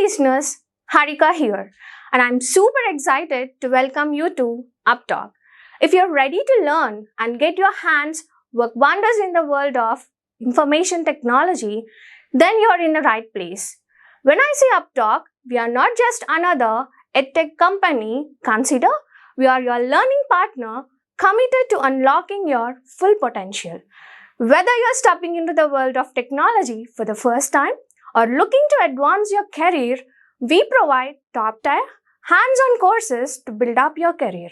listeners, Harika here, and I'm super excited to welcome you to UppTalk. If you're ready to learn and get your hands work wonders in the world of information technology, then you're in the right place. When I say UppTalk, we are not just another edtech company. Consider we are your learning partner committed to unlocking your full potential. Whether you're stepping into the world of technology for the first time or looking to advance your career, we provide top-tier, hands-on courses to build up your career.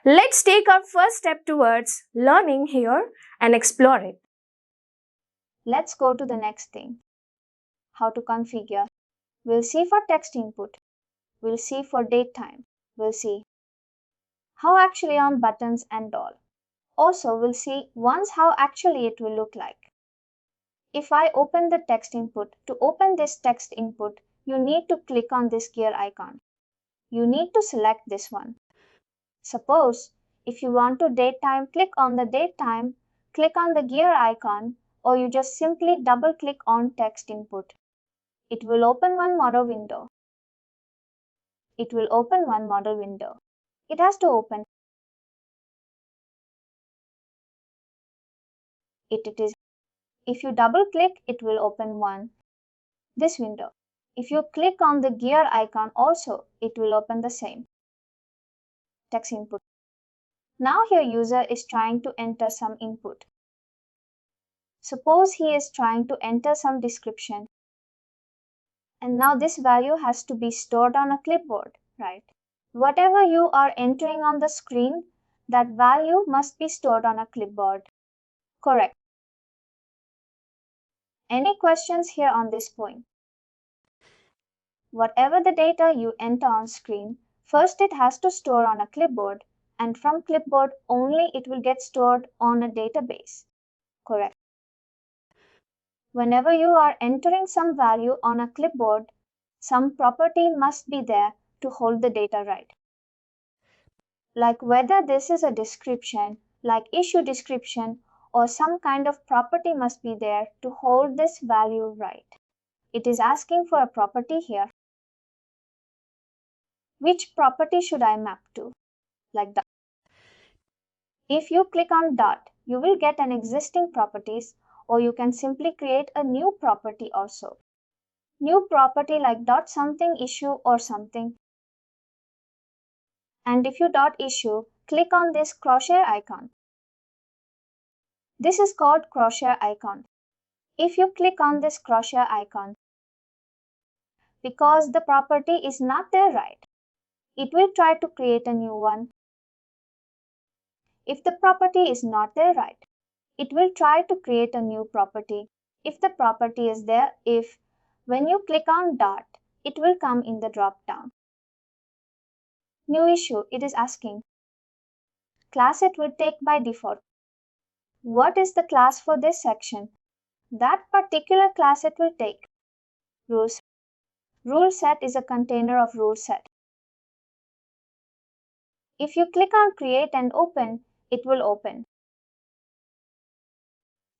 Let's take our first step towards learning here and explore it. Let's go to the next thing. How to configure. We'll see for text input. We'll see for date time. We'll see how actually on buttons and all. Also, we'll see once how actually it will look like. If I open the text input, to open this text input, you need to click on this gear icon. You need to select this one. Suppose, if you want to date time, click on the date time, click on the gear icon, or you just simply double click on text input. It will open one model window. It will open one model window. It has to open. It is. If you double click, it will open this window. If you click on the gear icon also, it will open the same text input. Now your user is trying to enter some input. Suppose he is trying to enter some description. And now this value has to be stored on a clipboard, right? Whatever you are entering on the screen, that value must be stored on a clipboard. Correct. Any questions here on this point? Whatever the data you enter on screen, first it has to store on a clipboard, and from clipboard only it will get stored on a database. Correct. Whenever you are entering some value on a clipboard, some property must be there to hold the data right. Like whether this is a description, like issue description, or some kind of property must be there to hold this value right. It is asking for a property here. Which property should I map to? Like that. If you click on dot, you will get an existing properties, or you can simply create a new property also. New property like dot something issue or something. And if you dot issue, click on this crosshair icon. This is called crosshair icon. If you click on this crosshair icon, because the property is not there right, it will try to create a new one. If the property is not there right, it will try to create a new property. If the property is there, if when you click on dot, it will come in the drop down. New issue, it is asking. Class it will take by default. What is the class for this section? That particular class it will take. Rules. Rule set is a container of rule set. If you click on create and open, it will open.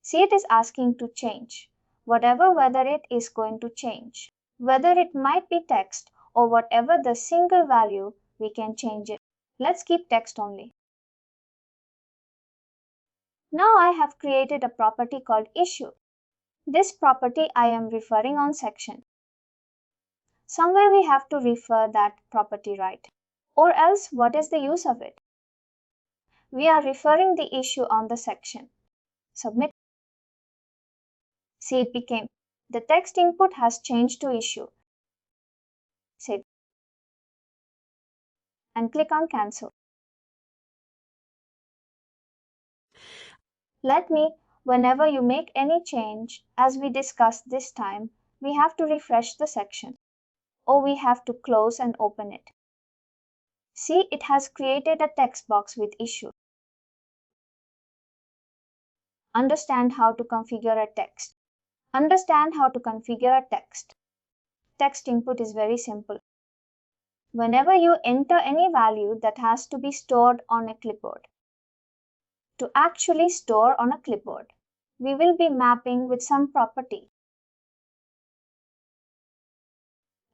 See, it is asking to change. Whether it is going to change. Whether it might be text or whatever the single value, we can change it. Let's keep text only. Now I have created a property called issue. This property I am referring on section. Somewhere we have to refer that property right. Or else what is the use of it? We are referring the issue on the section. Submit. See, it became. The text input has changed to issue. Save. And click on cancel. Whenever you make any change, as we discussed this time, we have to refresh the section. Or we have to close and open it. See, it has created a text box with issue. Understand how to configure a text. Understand how to configure a text. Text input is very simple. Whenever you enter any value that has to be stored on a clipboard. To actually store on a clipboard, we will be mapping with some property.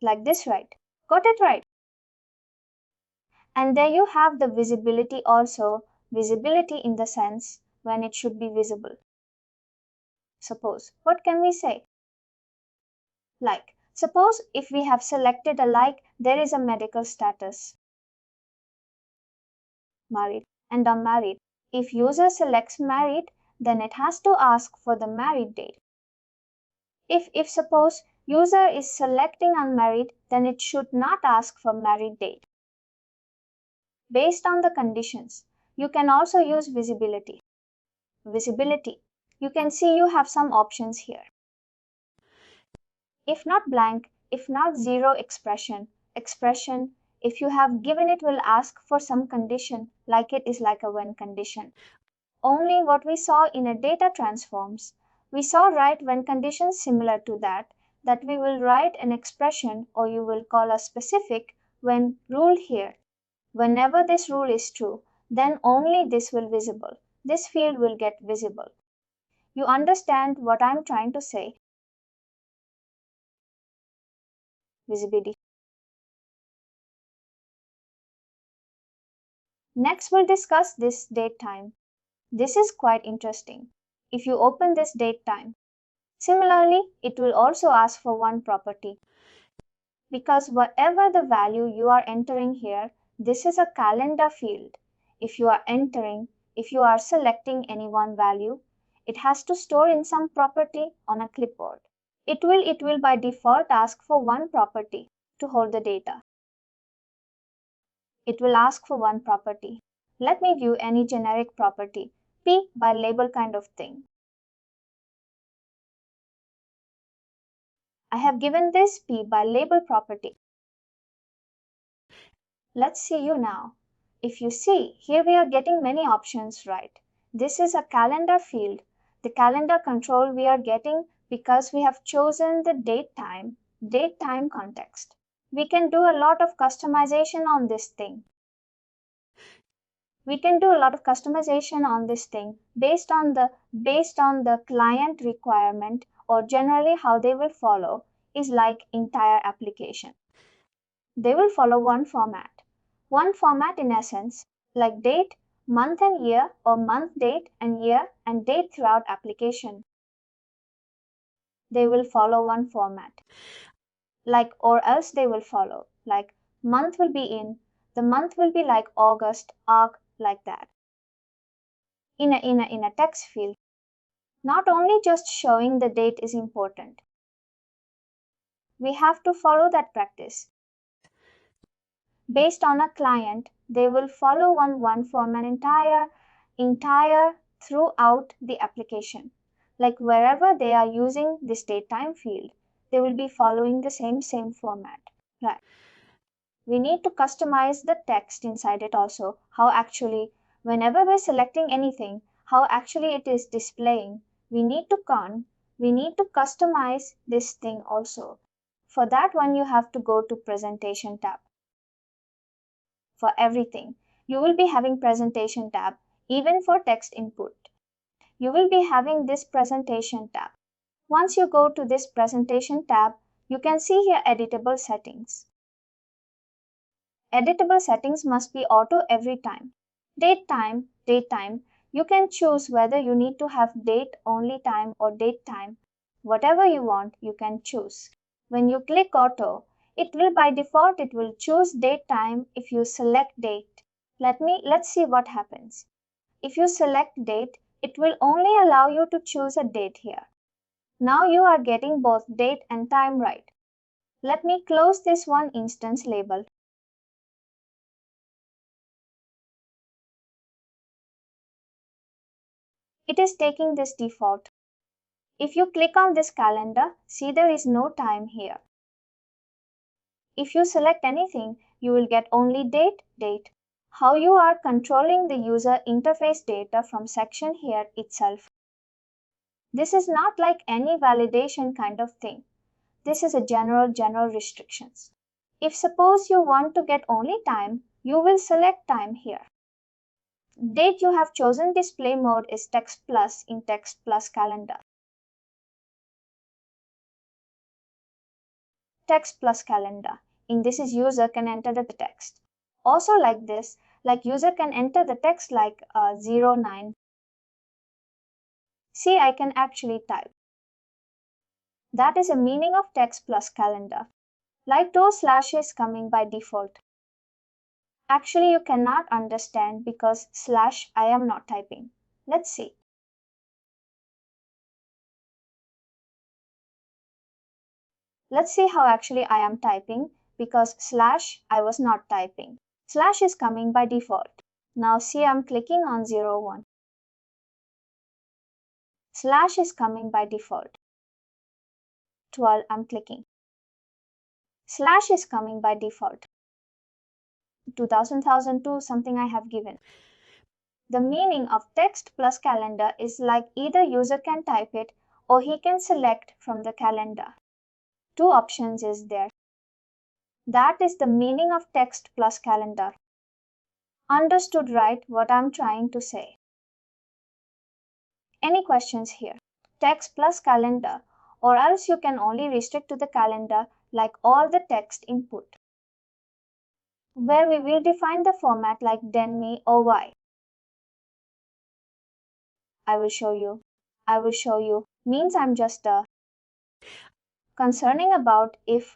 Like this, right? Got it right. And there you have the visibility also, visibility in the sense when it should be visible. Suppose, what can we say? Like, suppose if we have selected a like, there is a medical status, married and unmarried. If user selects married, then it has to ask for the married date. If suppose user is selecting unmarried, then it should not ask for married date. Based on the conditions, you can also use visibility. Visibility. You can see you have some options here. If not blank, if not zero expression, if you have given it will ask for some condition, like it is like a when condition. Only what we saw in a data transforms, we saw write when conditions similar to that we will write an expression or you will call a specific when rule here. Whenever this rule is true, then only this will visible. This field will get visible. You understand what I'm trying to say? Visibility. Next, we'll discuss this date time. This is quite interesting. If you open this date time, similarly, it will also ask for one property. Because whatever the value you are entering here, this is a calendar field. If you are selecting any one value, it has to store in some property on a clipboard. It will by default ask for one property to hold the data. It will ask for one property. Let me view any generic property, P by label kind of thing. I have given this P by label property. Let's see you now. If you see, here we are getting many options right. This is a calendar field. The calendar control we are getting because we have chosen the date time context. We can do a lot of customization on this thing. We can do a lot of customization on this thing based on the client requirement or generally how they will follow is like entire application. They will follow one format. One format in essence, like date, month and year, or month, date, and year, and date throughout application. They will follow one format. Like, or else they will follow. Like, month will be the month will be like August, arc, like that. In a text field. Not only just showing the date is important. We have to follow that practice. Based on a client, they will follow one format entire throughout the application. Like wherever they are using this date time field, they will be following the same format. Right. We need to customize the text inside it also. How actually, whenever we're selecting anything, how actually it is displaying. We need to customize this thing also. For that one, you have to go to presentation tab. For everything, you will be having presentation tab. Even for text input, you will be having this presentation tab. Once you go to this presentation tab, you can see here editable settings. Editable settings must be auto every time. Date time, you can choose whether you need to have date only time or date time. Whatever you want, you can choose. When you click auto, it will by default choose date time if you select date. Let's see what happens. If you select date, it will only allow you to choose a date here. Now you are getting both date and time right. Let me close this one instance label. It is taking this default. If you click on this calendar, see there is no time here. If you select anything, you will get only date. How you are controlling the user interface data from section here itself. This is not like any validation kind of thing. This is a general restrictions. If suppose you want to get only time, you will select time here. Date you have chosen display mode is text plus in text plus calendar. text plus calendar. In this is user can enter the text. Also like this, like user can enter the text like 09. See, I can actually type. That is a meaning of text plus calendar. Like those slashes coming by default. Actually, you cannot understand because slash I am not typing. Let's see. Let's see how actually I am typing because slash I was not typing. Slash is coming by default. Now see, I'm clicking on 01. Slash is coming by default. 12 I'm clicking. Slash is coming by default. 2002 something I have given. The meaning of text plus calendar is like either user can type it or he can select from the calendar. Two options is there. That is the meaning of text plus calendar. Understood right what I'm trying to say? Any questions here? Text plus calendar, or else you can only restrict to the calendar like all the text input, where we will define the format like den me or y. I will show you. Means I'm just concerning about if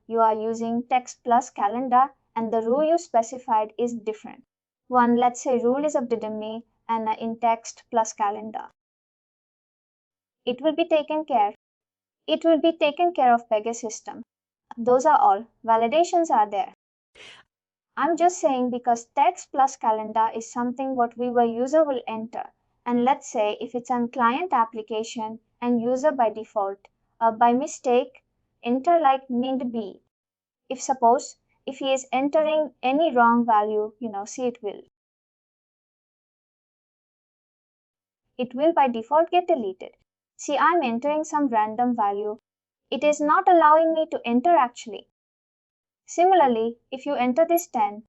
you are using text plus calendar and the rule you specified is different. One, let's say rule is updated me and in text plus calendar. It will be taken care. It will be taken care of Pega system. Those are all. Validations are there. I'm just saying because text plus calendar is something what user will enter. And let's say if it's a client application and user by default, by mistake, enter like mint B. If suppose if he is entering any wrong value, see it will by default get deleted. See, I'm entering some random value. It is not allowing me to enter actually. Similarly, if you enter this 10,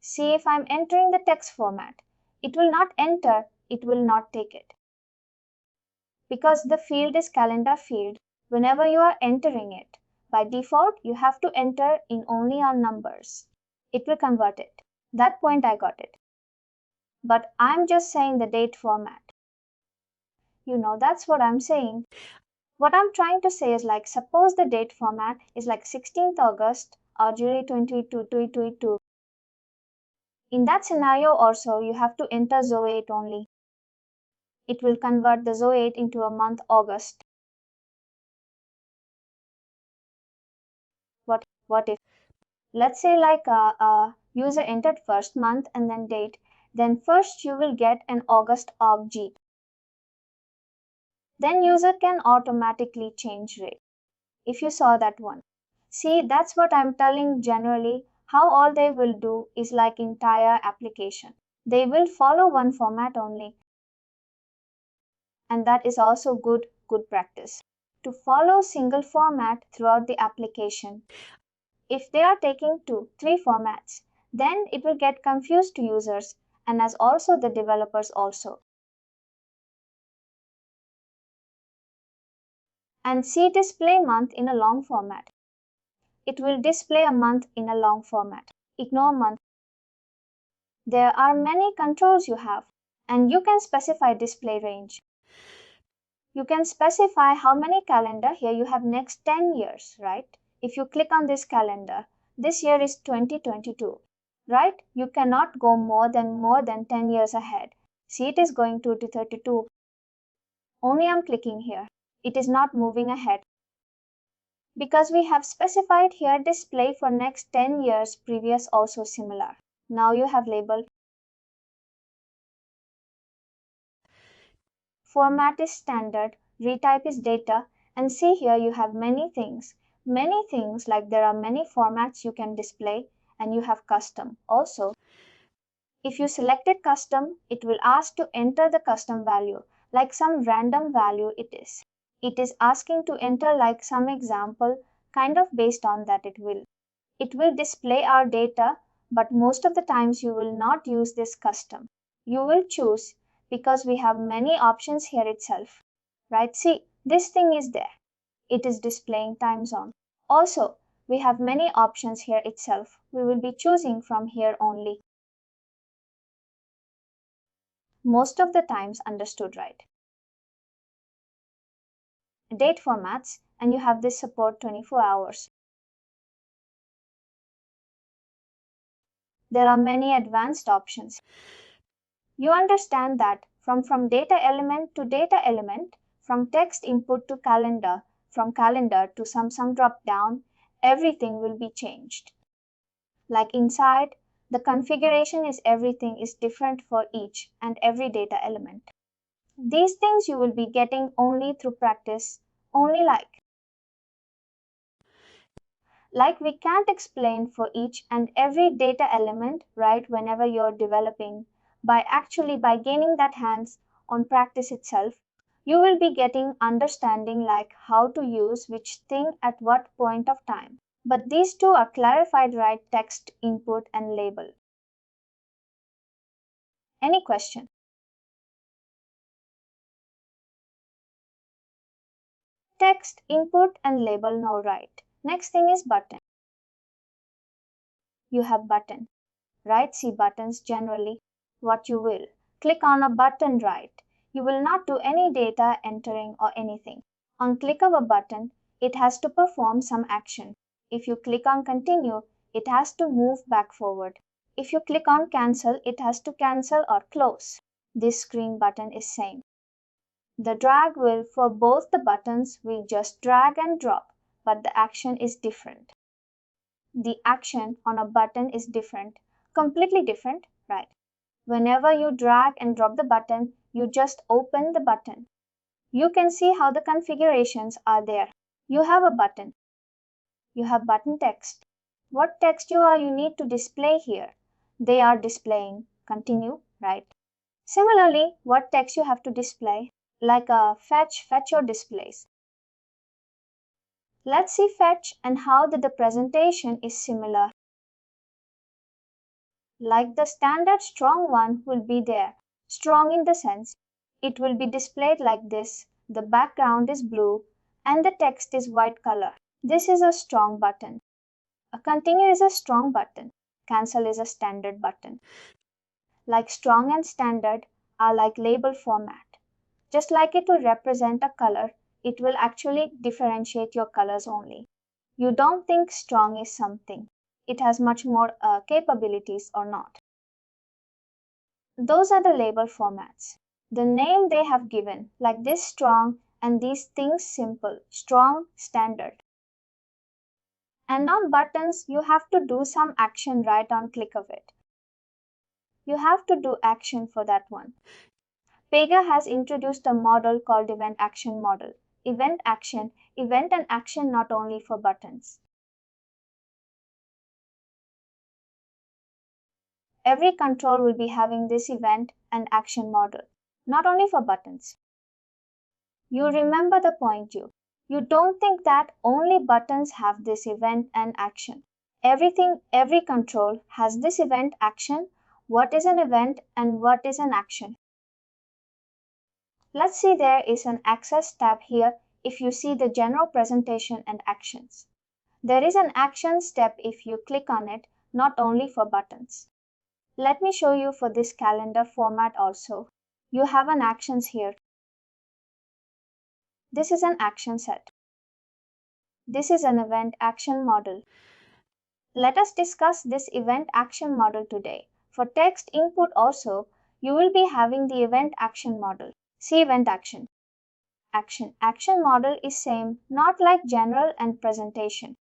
see if I'm entering the text format, it will not enter, it will not take it. Because the field is calendar field, whenever you are entering it, by default you have to enter in only on numbers. It will convert it. That point I got it. But I'm just saying the date format. That's what I'm saying. What I'm trying to say is like suppose the date format is like 16th August or July 22, 2022. In that scenario also you have to enter 08 only. It will convert the 08 into a month August. What if let's say like a user entered first month and then date, then first you will get an August aug. Then user can automatically change rate. If you saw that one. See, that's what I'm telling generally. How all they will do is like entire application. They will follow one format only. And that is also good practice. To follow single format throughout the application. If they are taking 2, 3 formats, then it will get confused to users and as also the developers also. And see display month in a long format. It will display a month in a long format. Ignore month. There are many controls you have, and you can specify display range. You can specify how many calendar. Here you have next 10 years, right? If you click on this calendar, this year is 2022, right? You cannot go more than 10 years ahead. See, it is going to 32. Only I'm clicking here. It is not moving ahead. Because we have specified here display for next 10 years, previous also similar. Now you have labeled. Format is standard, retype is data, and see here you have many things. Many things like there are many formats you can display and you have custom. Also, if you selected custom, it will ask to enter the custom value, like some random value it is. It is asking to enter like some example, kind of based on that it will. It will display our data, but most of the times you will not use this custom. You will choose because we have many options here itself. Right? See, this thing is there. It is displaying time zone. Also, we have many options here itself. We will be choosing from here only. Most of the times understood right. Date formats, and you have this support 24 hours. There are many advanced options. You understand that from data element to data element, from text input to calendar, from calendar to some drop down, everything will be changed. Like inside, the configuration is everything is different for each and every data element. These things you will be getting only through practice, only like we can't explain for each and every data element right whenever you're developing. By gaining that hands on practice itself, you will be getting understanding like how to use which thing at what point of time. But these two are clarified right: text input and label. Any question? Text input and label no right. Next thing is button. You have button, right? See buttons generally. What you will click on a button, right? You will not do any data entering or anything. On click of a button, it has to perform some action. If you click on continue, it has to move back forward. If you click on cancel, it has to cancel or close. This green button is same. The drag will for both the buttons we just drag and drop, but the action is different. The action on a button is different, completely different, right? Whenever you drag and drop the button, you just open the button. You can see how the configurations are there. You have a button. You have button text. What text you need to display here? They are displaying continue, right? Similarly, what text you have to display? Like a fetch your displays. Let's see fetch and how the presentation is similar. Like the standard strong one will be there. Strong in the sense it will be displayed like this. The background is blue and the text is white color. This is a strong button. A continue is a strong button. Cancel is a standard button. Like strong and standard are like label format. Just like it will represent a color, it will actually differentiate your colors only. You don't think strong is something. It has much more capabilities or not. Those are the label formats. The name they have given, like this strong and these things simple, strong, standard. And on buttons, you have to do some action right on click of it. You have to do action for that one. Pega has introduced a model called event action model. Event and action not only for buttons. Every control will be having this event and action model, not only for buttons. You remember the point you don't think that only buttons have this event and action. Every control has this event action. What is an event and what is an action? Let's see, there is an access tab here if you see the general presentation and actions. There is an actions tab if you click on it, not only for buttons. Let me show you for this calendar format also. You have an actions here. This is an action set. This is an event action model. Let us discuss this event action model today. For text input also, you will be having the event action model. See event action. Action model is same, not like general and presentation.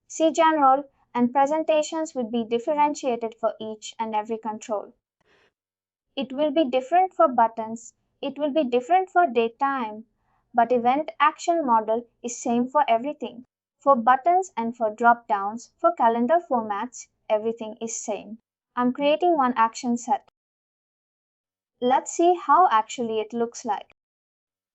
See general and presentations will be differentiated for each and every control. It will be different for buttons, it will be different for date time, but event action model is same for everything. For buttons and for drop downs, for calendar formats, everything is same. I'm creating one action set. Let's see how actually it looks like.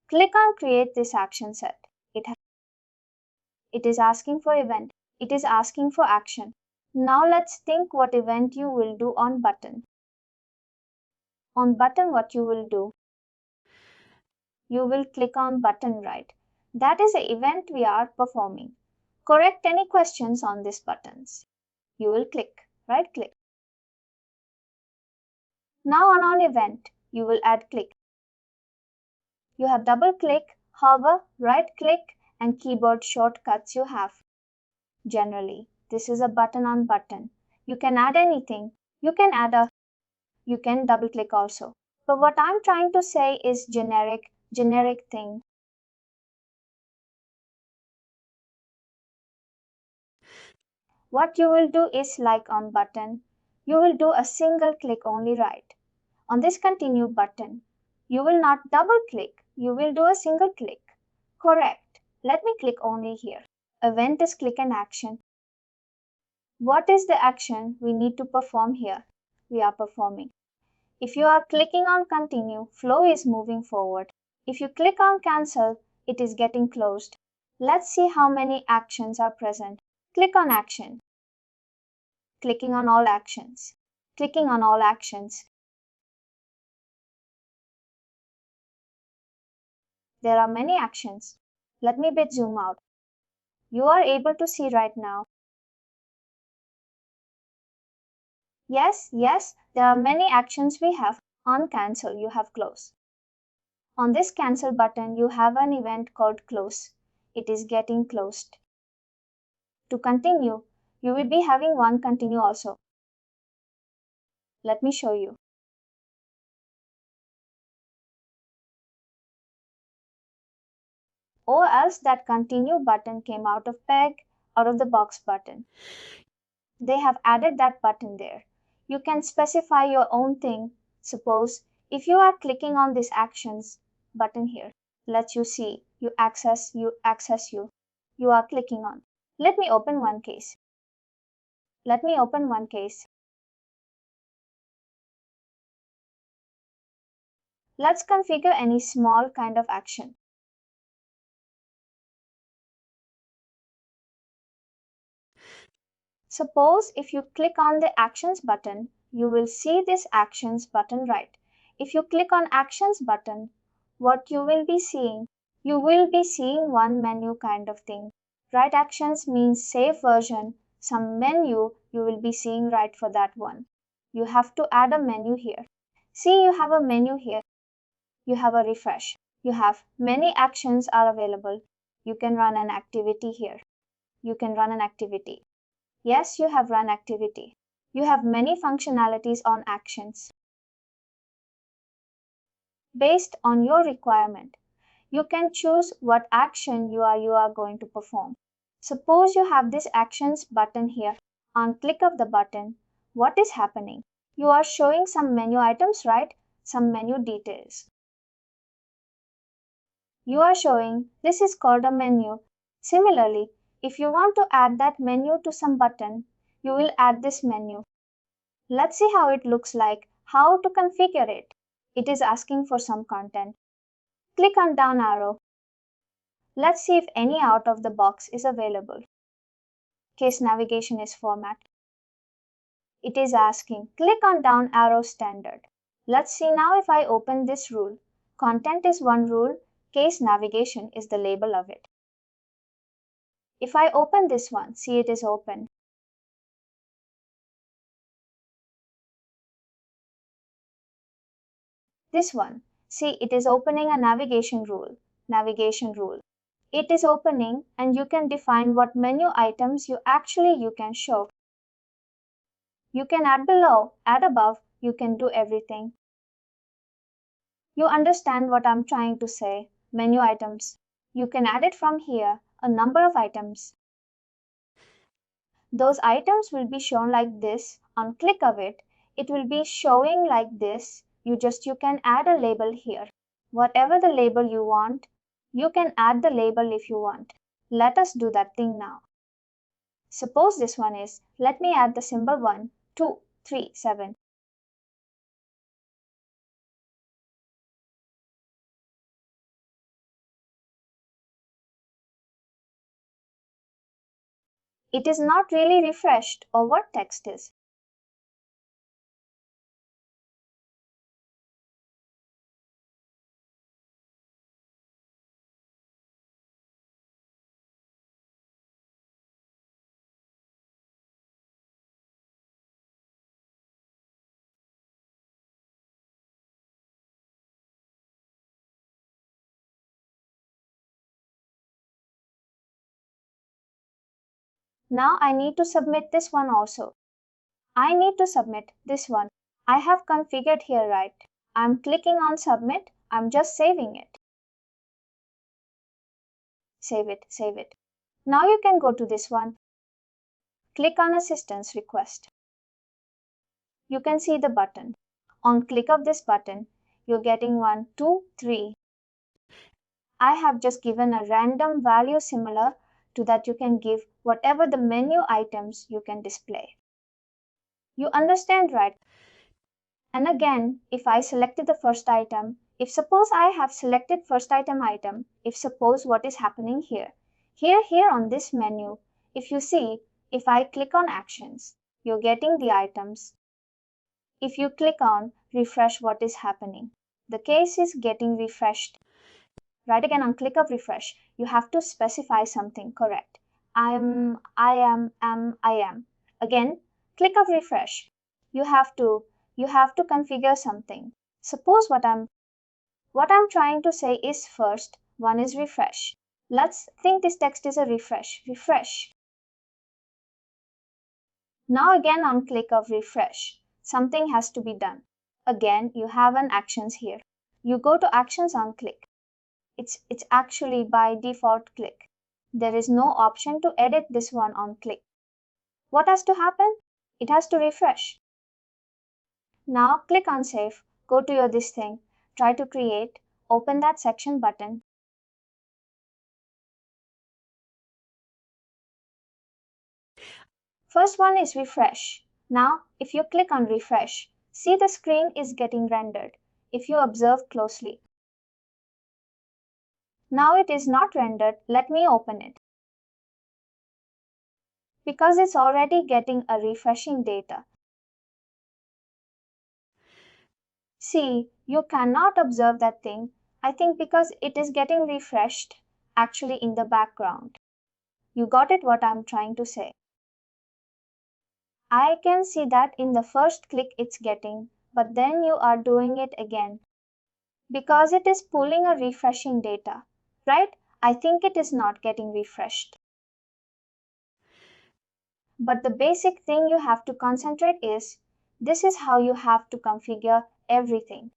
Click on create this action set. It is asking for event. It is asking for action. Now let's think what event you will do on button. On button what you will do. you will click on button right. That is the event we are performing. Correct any questions on these buttons. You will click, right click. Now on event, you will add click. You have double click, hover, right click and keyboard shortcuts you have. Generally, this is a button on button. You can add anything. You can double click also. But what I'm trying to say is generic thing. What you will do is like on button, you will do a single click only right. On this continue button, you will not double click, you will do a single click. Correct. Let me click only here. Event is click and action. What is the action we need to perform here? We are performing. If you are clicking on continue, flow is moving forward. If you click on cancel, it is getting closed. Let's see how many actions are present. Click on action. Clicking on all actions. Clicking on all actions. There are many actions. Let me bit zoom out. You are able to see right now. Yes, there are many actions we have. On cancel, you have close. On this cancel button, you have an event called close. It is getting closed. To continue, you will be having one continue also. Let me show you. Or else that continue button came out of out of the box button. They have added that button there. You can specify your own thing. Suppose if you are clicking on this actions button here, let you see, you access, you are clicking on. Let me open one case. Let's configure any small kind of action. Suppose if you click on the actions button, you will see this actions button right. If you click on actions button, what you will be seeing? You will be seeing one menu kind of thing. Right actions means save version, some menu you will be seeing right for that one. You have to add a menu here. See, you have a menu here. You have a refresh. You have many actions are available. You can run an activity here. You can run an activity. Yes, you have run activity. You have many functionalities on actions. Based on your requirement, you can choose what action you are going to perform. Suppose you have this actions button here. On click of the button, what is happening? You are showing some menu items, right? Some menu details. You are showing this is called a menu. Similarly, if you want to add that menu to some button, you will add this menu. Let's see how it looks like, how to configure it. It is asking for some content. Click on down arrow. Let's see if any out of the box is available. Case navigation is format. It is asking, click on down arrow standard. Let's see now if I open this rule. Content is one rule, case navigation is the label of it. If I open this one, see it is open. This one, see it is opening a navigation rule. It is opening and you can define what menu items you can show. You can add below, add above, you can do everything. You understand what I'm trying to say. Menu items. You can add it from here, a number of items. Those items will be shown like this. On click of it, it will be showing like this. You can add a label here. Whatever the label you want, you can add the label if you want. Let us do that thing now. Suppose this one is, let me add the symbol 1, 2, 3, 7. It is not really refreshed or what text is. Now I need to submit this one also. I need to submit this one. I have configured here, right? I'm clicking on submit. I'm just saving it. Save it, save it. Now you can go to this one. Click on assistance request. You can see the button. On click of this button, you're getting 1, 2, 3. I have just given a random value similar to that you can give whatever the menu items you can display. You understand, right? And again, if I selected the first item, if suppose I have selected first item, if suppose what is happening here, here on this menu, if you see, if I click on actions, you're getting the items. If you click on refresh, what is happening? The case is getting refreshed. Right, again on click of refresh, you have to specify something correct. I am. Again, click of refresh. You have to configure something. Suppose what I'm trying to say is first one is refresh. Let's think this text is a refresh. Refresh. Now again on click of refresh, something has to be done. Again, you have an actions here. You go to actions on click. It's actually by default click. There is no option to edit this one on click. What has to happen? It has to refresh. Now click on save, go to your this thing, try to create, open that section button. First one is refresh. Now if you click on refresh, see the screen is getting rendered. If you observe closely. Now it is not rendered, let me open it. Because it's already getting a refreshing data. See, you cannot observe that thing, I think because it is getting refreshed actually in the background. You got it what I'm trying to say. I can see that in the first click it's getting, but then you are doing it again. Because it is pulling a refreshing data, right? I think it is not getting refreshed. But the basic thing you have to concentrate is, this is how you have to configure everything.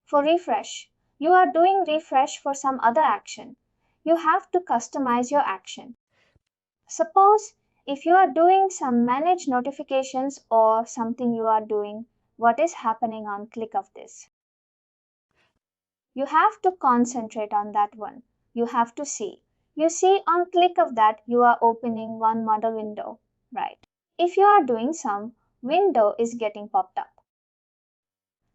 For refresh, you are doing refresh for some other action. You have to customize your action. Suppose if you are doing some manage notifications or something you are doing, what is happening on click of this? You have to concentrate on that one. You have to see. You see on click of that you are opening one model window, right? If you are doing some, window is getting popped up.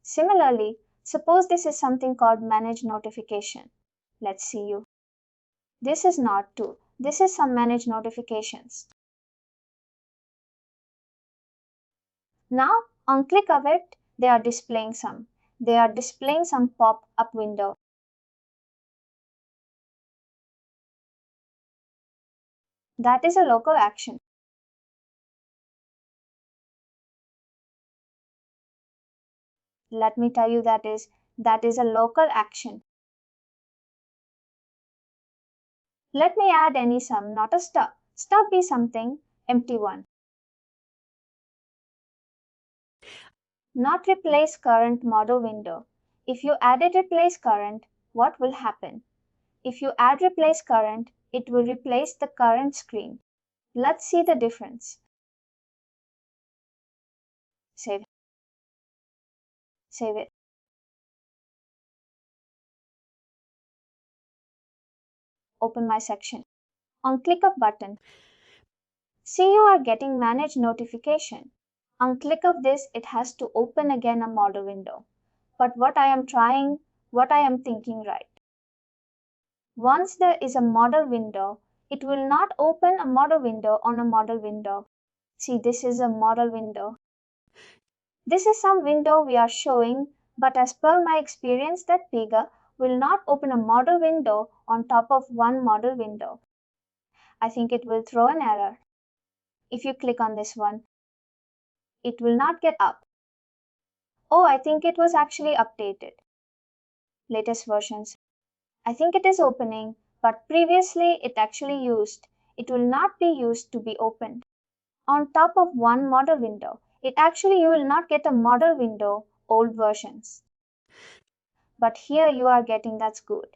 Similarly, suppose this is something called manage notification. Let's see you. This is not to. This is some manage notifications. Now on click of it, they are displaying some. They are displaying some pop-up window. That is a local action. Let me tell you that is a local action. Let me add any sum, not a stub. Stub be something, empty one. Not replace current model window. If you added replace current, what will happen? If you add replace current, it will replace the current screen. Let's see the difference. Save. Save it. Open my section. On click of button, see you are getting manage notification. On click of this, it has to open again a model window. But what I am thinking right. Once there is a model window, it will not open a model window on a model window. See, this is a model window. This is some window we are showing, but as per my experience that Pega will not open a model window on top of one model window. I think it will throw an error. If you click on this one, it will not get up. Oh, I think it was actually updated. Latest versions. I think it is opening, but previously it actually used. It will not be used to be opened on top of one model window. You will not get a model window, old versions. But here you are getting that's good.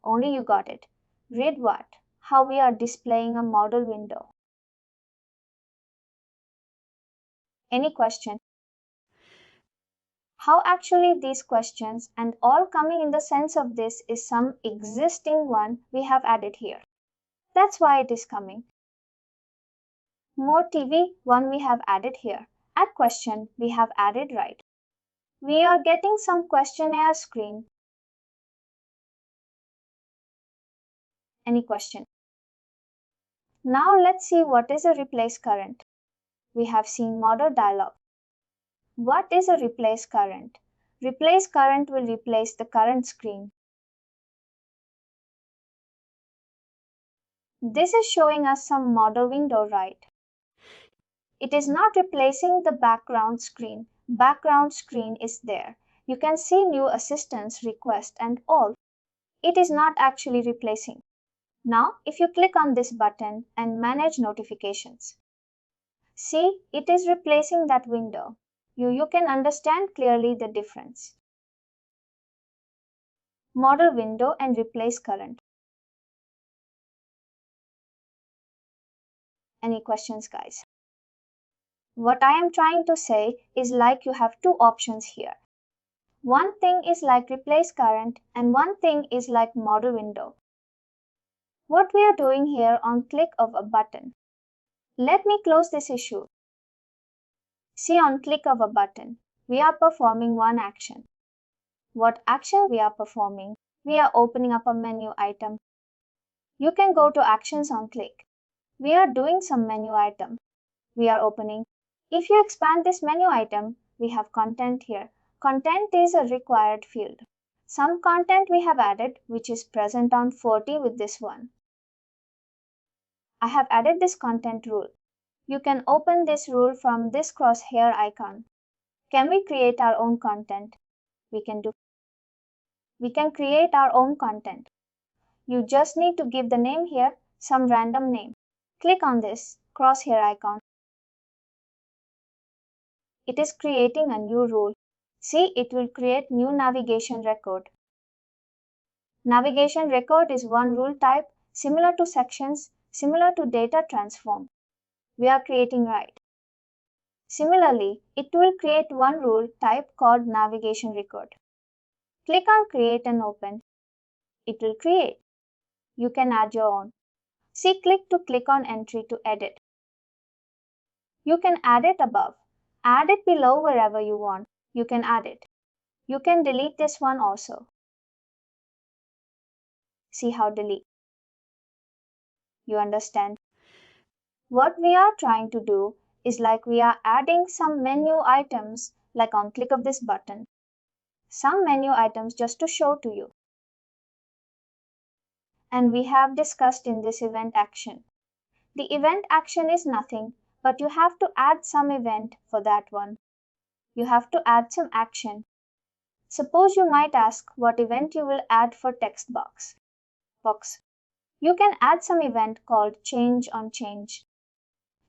Only you got it. Read what? How we are displaying a model window. Any question? How actually these questions and all coming in the sense of this is some existing one we have added here. That's why it is coming. More TV one we have added here. Add question we have added right. We are getting some questionnaire screen. Any question? Now let's see what is a replace current. We have seen model dialog. What is a replace current? Replace current will replace the current screen. This is showing us some model window, right? It is not replacing the background screen. Background screen is there. You can see new assistance request and all. It is not actually replacing. Now, if you click on this button and manage notifications, see, it is replacing that window. You can understand clearly the difference. Model window and replace current. Any questions, guys? What I am trying to say is like you have two options here. One thing is like replace current and one thing is like model window. What we are doing here on click of a button. Let me close this issue. See, on click of a button, we are performing one action. What action we are performing? We are opening up a menu item. You can go to actions on click. We are doing some menu item. We are opening. If you expand this menu item, we have content here. Content is a required field. Some content we have added which is present on 40 with this one. I have added this content rule. You can open this rule from this crosshair icon. Can we create our own content? We can do. We can create our own content. You just need to give the name here, some random name. Click on this crosshair icon. It is creating a new rule. See, it will create new navigation record. Navigation record is one rule type similar to sections, similar to data transform. We are creating right. Similarly, it will create one rule type called navigation record. Click on create and open. It will create. You can add your own. See, click on entry to edit. You can add it above. Add it below wherever you want. You can add it. You can delete this one also. See how delete. You understand? What we are trying to do is like we are adding some menu items like on click of this button. Some menu items just to show to you. And we have discussed in this event action. The event action is nothing, but you have to add some event for that one. You have to add some action. Suppose you might ask what event you will add for text box. You can add some event called change on change.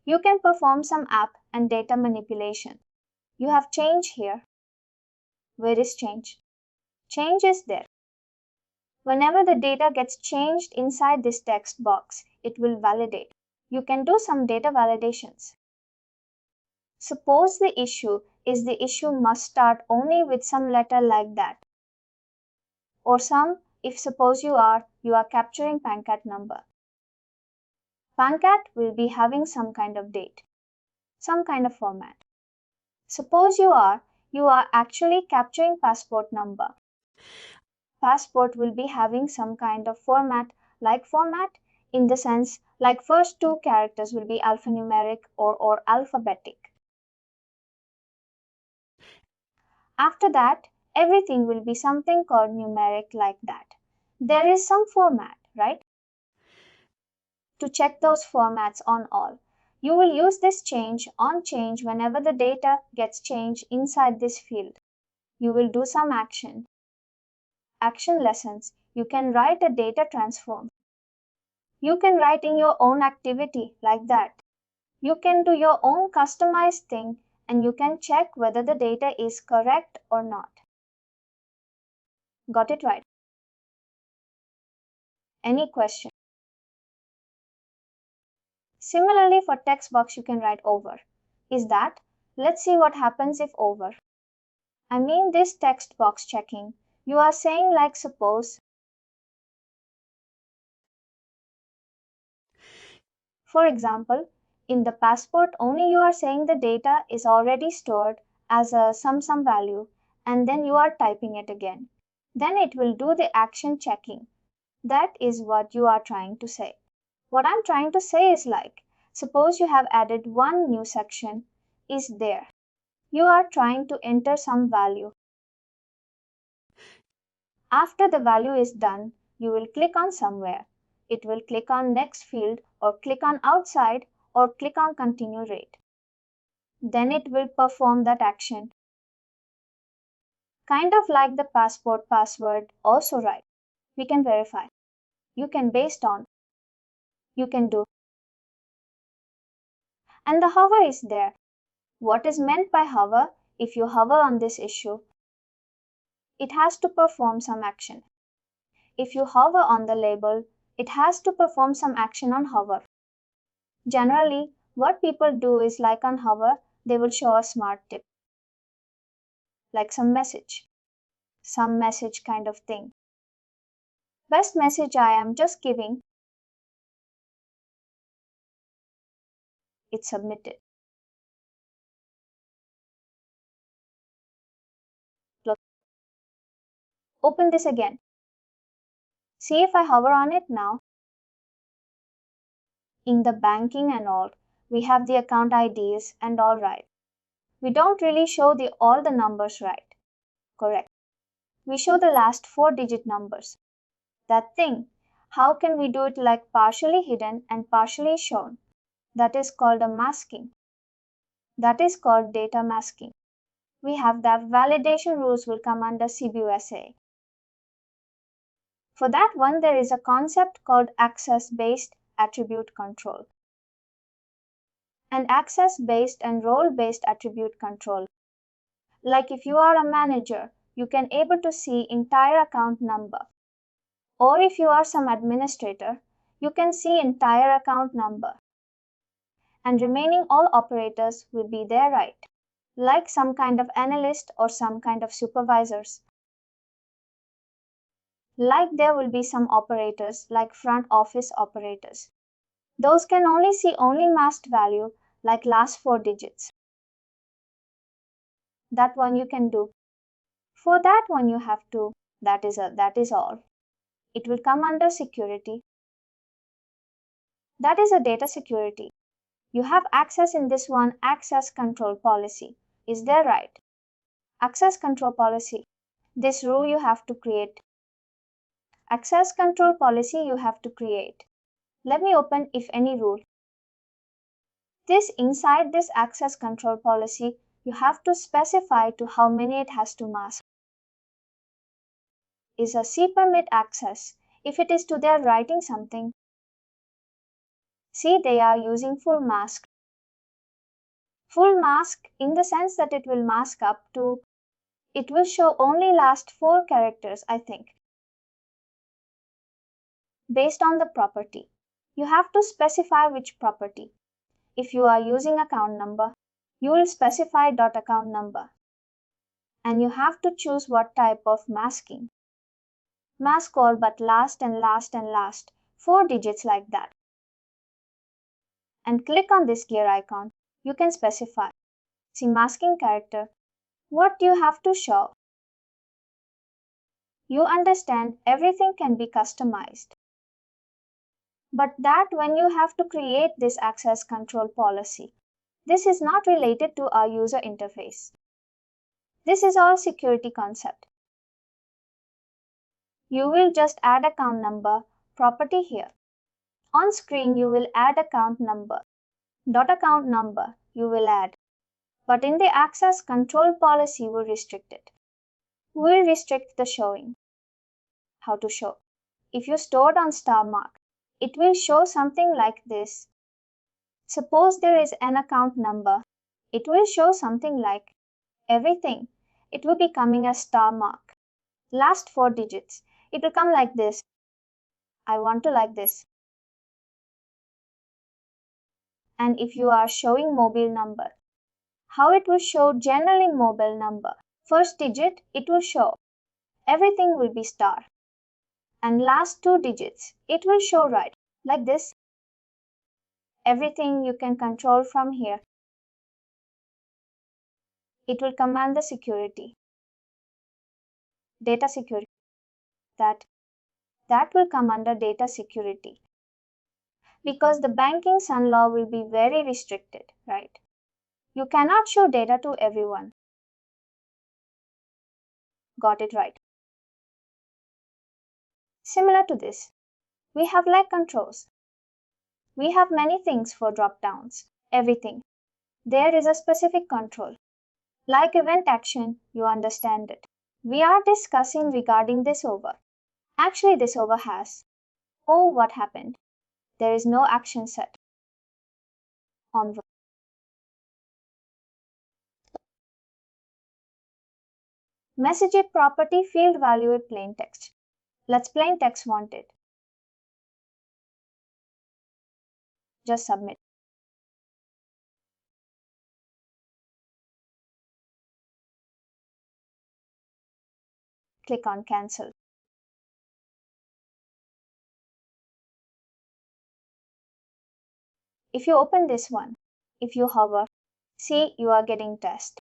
You can perform some app and data manipulation. You have change here. Where is change? Change is there. Whenever the data gets changed inside this text box, it will validate. You can do some data validations. Suppose the issue must start only with some letter like that. Or some, if suppose you are capturing PANCAT number. PANCAT will be having some kind of date, some kind of format. Suppose you are actually capturing passport number. Passport will be having some kind of format in the sense like first two characters will be alphanumeric or alphabetic. After that, everything will be something called numeric like that. There is some format, right? To check those formats on all, you will use this change on change whenever the data gets changed inside this field. You will do some action lessons. You can write a data transform. You can write in your own activity like that. You can do your own customized thing and you can check whether the data is correct or not. Got it right? Any question? Similarly, for text box, you can write over. Is that? Let's see what happens if over. I mean this text box checking. You are saying like suppose. For example, in the passport only you are saying the data is already stored as a some value and then you are typing it again. Then it will do the action checking. That is what you are trying to say. What I'm trying to say is like, suppose you have added one new section is there. You are trying to enter some value. After the value is done, you will click on somewhere. It will click on next field or click on outside or click on continue rate. Then it will perform that action. Kind of like the passport password also right. We can verify. You can based on. You can do. And the hover is there. What is meant by hover? If you hover on this issue, it has to perform some action. If you hover on the label, it has to perform some action on hover. Generally, what people do is like on hover, they will show a smart tip. Like some message kind of thing. Best message I am just giving, it's submitted. Look, open this again. See if I hover on it now. In the banking and all, we have the account IDs and all right. We don't really show all the numbers right. Correct. We show the last 4-digit numbers. That thing, how can we do it like partially hidden and partially shown? That is called a masking. That is called data masking. We have that validation rules will come under CSA. For that one, there is a concept called access-based attribute control. And access-based and role-based attribute control. Like if you are a manager, you can able to see entire account number. Or if you are some administrator, you can see entire account number. And remaining all operators will be there right. Like some kind of analyst or some kind of supervisors. Like there will be some operators like front office operators. Those can only see only masked value like last 4 digits. That one you can do. For that one you have to, that is all. It will come under security. That is a data security. You have access in this one access control policy. Is there right? Access control policy. This rule you have to create. Access control policy you have to create. Let me open if any rule. This inside this access control policy, you have to specify to how many it has to mask. Is a C permit access if it is to their writing something. See, they are using full mask. Full mask in the sense that it will mask up to, it will show only last 4 characters, I think. Based on the property. You have to specify which property. If you are using account number, you will specify .account number. And you have to choose what type of masking. Mask all but last and last and last, 4 digits like that. And click on this gear icon. You can specify. See masking character. What you have to show. You understand everything can be customized. But that when you have to create this access control policy, this is not related to our user interface. This is all security concept. You will just add account number, property here. On screen you will add account number. .account number you will add. But in the access control policy we restrict it. We will restrict the showing. How to show? If you stored on star mark, it will show something like this. Suppose there is an account number. It will show something like everything. It will be coming as star mark. Last 4 digits. It will come like this. I want to like this. And if you are showing mobile number, how it will show generally mobile number. First digit, it will show. Everything will be star. And last 2 digits, it will show right. Like this. Everything you can control from here. It will command the security. Data security. That will come under data security. Because the banking sun law will be very restricted, right? You cannot show data to everyone. Got it right. Similar to this, we have like controls. We have many things for drop downs. Everything. There is a specific control. Like event action, you understand it. We are discussing regarding this over. Actually, this over has. Oh, what happened? There is no action set. On message it property field value it plain text. Let's plain text wanted. Just submit. Click on cancel. If you open this one, if you hover, see you are getting test.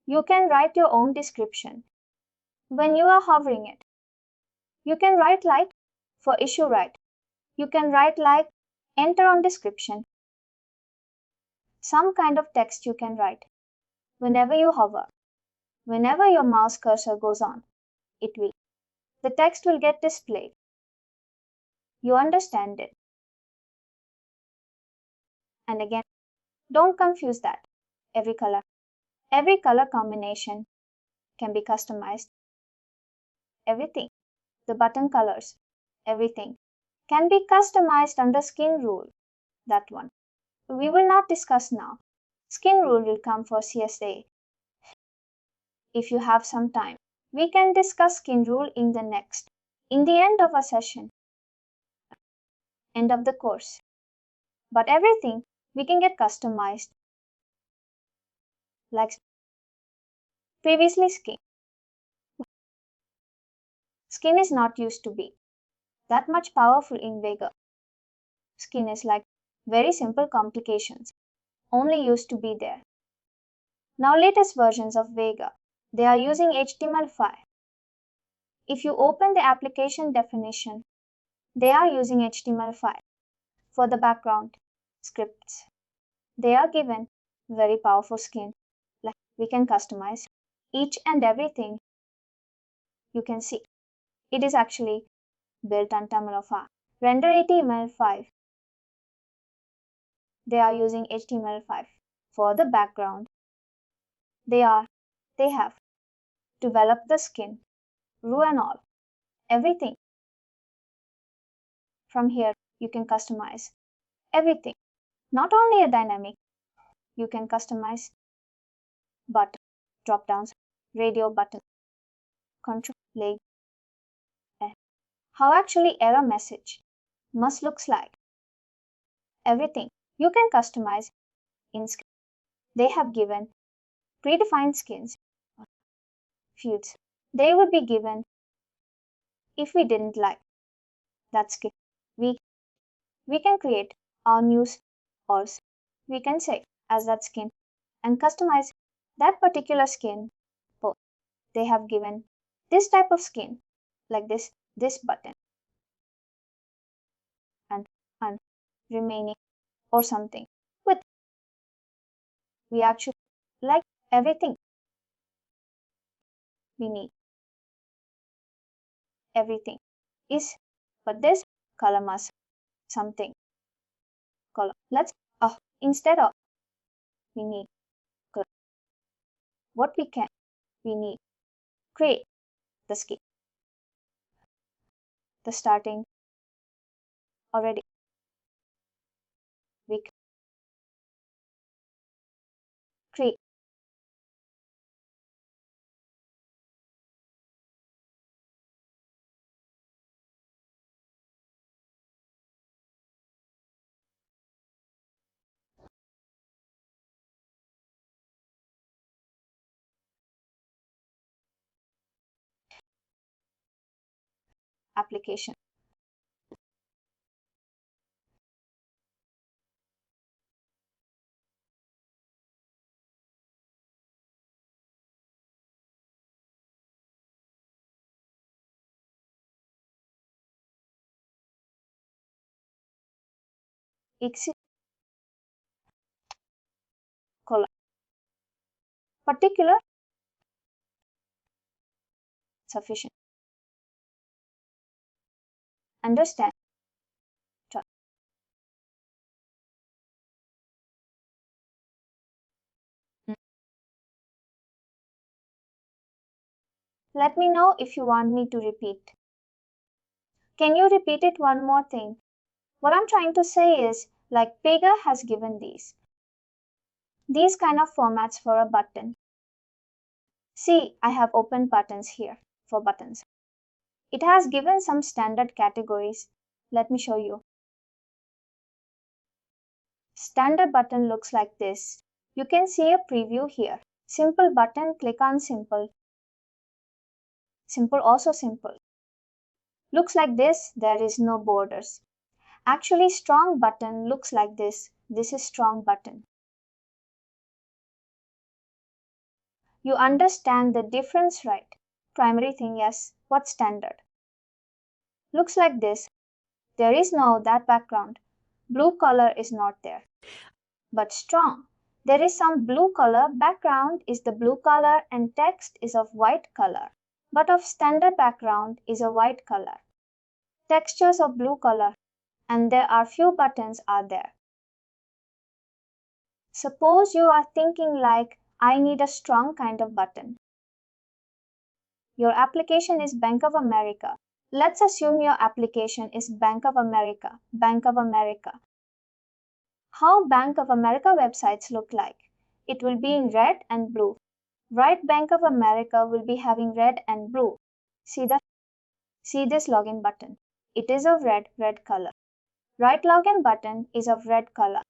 You can write your own description. When you are hovering it, you can write like for issue write. You can write like enter on description. Some kind of text you can write. Whenever you hover, whenever your mouse cursor goes on, the text will get displayed. You understand it. And again, don't confuse that. Every color combination can be customized. Everything, the button colors, everything can be customized under skin rule. That one we will not discuss now. Skin rule will come for CSA. If you have some time, we can discuss skin rule in the end of a session, end of the course. But everything we can get customized. Like previously skin is not used to be that much powerful in Vega. Skin is like very simple complications, only used to be there. Now latest versions of Vega, they are using HTML5. If you open the application definition, they are using HTML5 for the background scripts. They are given very powerful skin. Like we can customize each and everything. You can see it is actually built on HTML5. Render HTML5. They are using HTML5 for the background. They have developed the skin, row and all, everything. From here, you can customize everything. Not only a dynamic, you can customize button, drop downs, radio button, control leg, how actually error message must looks like. Everything you can customize in skin. They have given predefined skins, fields. They would be given if we didn't like that skin. We can create our news or we can say as that skin and customize that particular skin. They have given this type of skin like this button and remaining or something with we actually like everything we need. Everything is but this color must something color. Let's instead of we need color. What we need create the skin. the starting already. We create application. Exit color. Particular sufficient. Understand. Let me know if you want me to repeat. Can you repeat it one more thing? What I'm trying to say is, like Pega has given these kind of formats for a button. See, I have opened buttons here for buttons. It has given some standard categories. Let me show you. Standard button looks like this. You can see a preview here. Simple button, click on simple. Simple, also simple. Looks like this, there is no borders. Actually, strong button looks like this. This is strong button. You understand the difference, right? Primary thing, yes. What's standard? Looks like this. There is no that background. Blue color is not there. But strong. There is some blue color. Background is the blue color and text is of white color. But of standard background is a white color. Textures of blue color. And there are few buttons are there. Suppose you are thinking like, I need a strong kind of button. Your application is Bank of America. Let's assume your application is Bank of America. Bank of America. How Bank of America websites look like? It will be in red and blue. Right, Bank of America will be having red and blue. See this login button. It is of red color. Right login button is of red color.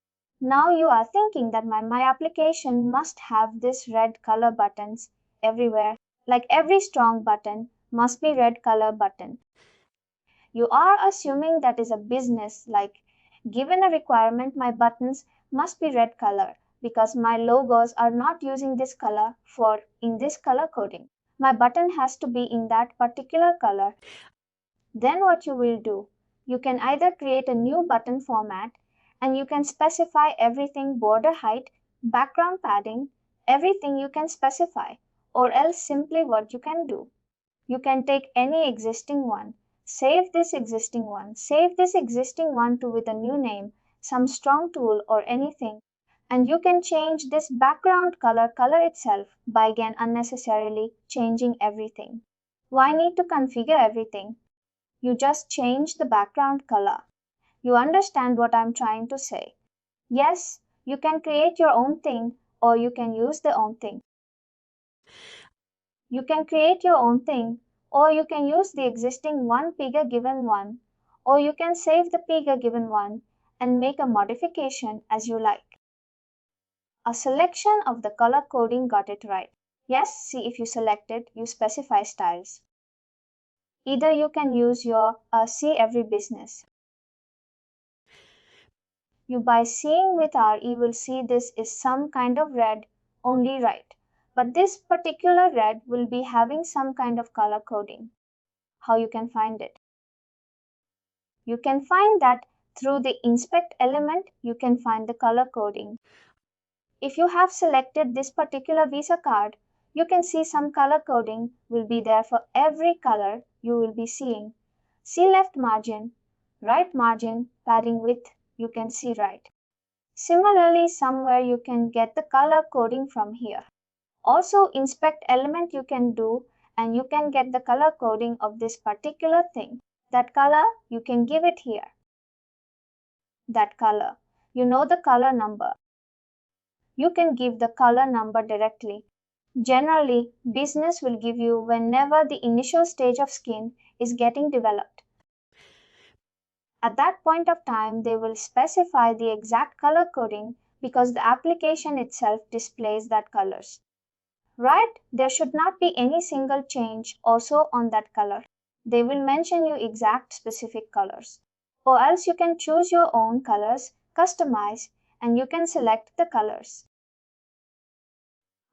Now you are thinking that my application must have this red color buttons everywhere. Like every strong button must be red color button. You are assuming that is a business, like given a requirement my buttons must be red color because my logos are not using this color for in this color coding. My button has to be in that particular color. Then what you will do? You can either create a new button format and you can specify everything border height, background padding, everything you can specify, or else simply what you can do. You can take any existing one, save this existing one to with a new name, some strong tool or anything, and you can change this background color itself by again unnecessarily changing everything. Why need to configure everything? You just change the background color. You understand what I'm trying to say. Yes, you can create your own thing or you can use the own thing. You can create your own thing or you can use the existing one Pega given one or you can save the Pega given one and make a modification as you like. A selection of the color coding got it right. Yes, see if you select it, you specify styles. Either you can use your see every business. You by seeing with R, you will see this is some kind of red, only right. But this particular red will be having some kind of color coding. How you can find it? You can find that through the inspect element, you can find the color coding. If you have selected this particular Visa card, you can see some color coding will be there for every color you will be seeing. See left margin, right margin, padding width, you can see right. Similarly, somewhere you can get the color coding from here. Also, inspect element you can do and you can get the color coding of this particular thing. That color, you can give it here. That color, you know the color number. You can give the color number directly. Generally, business will give you whenever the initial stage of skin is getting developed. At that point of time, they will specify the exact color coding because the application itself displays that colors. Right? There should not be any single change also on that color. They will mention you exact specific colors. Or else you can choose your own colors, customize, and you can select the colors.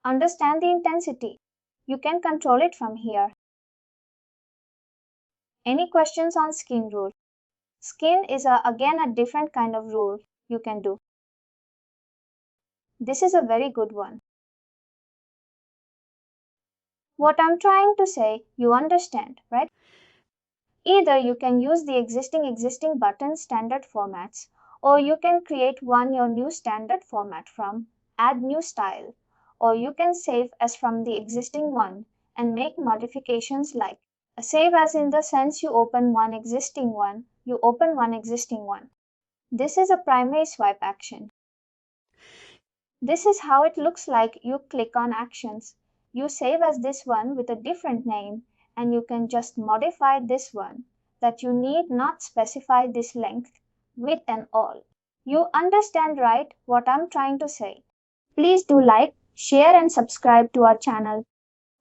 Understand the intensity. You can control it from here. Any questions on skin rule? Skin is again a different kind of rule you can do. This is a very good one. What I'm trying to say, you understand, right? Either you can use the existing button standard formats, or you can create one your new standard format from, add new style, or you can save as from the existing one and make modifications like save as in the sense you open one existing one, you open one existing one. This is a primary swipe action. This is how it looks like. You click on actions. You save as this one with a different name, and you can just modify this one that you need not specify this length, width and all. You understand, right, what I'm trying to say? Please do like, share and subscribe to our channel.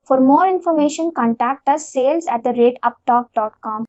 For more information, contact us sales@uptalk.com.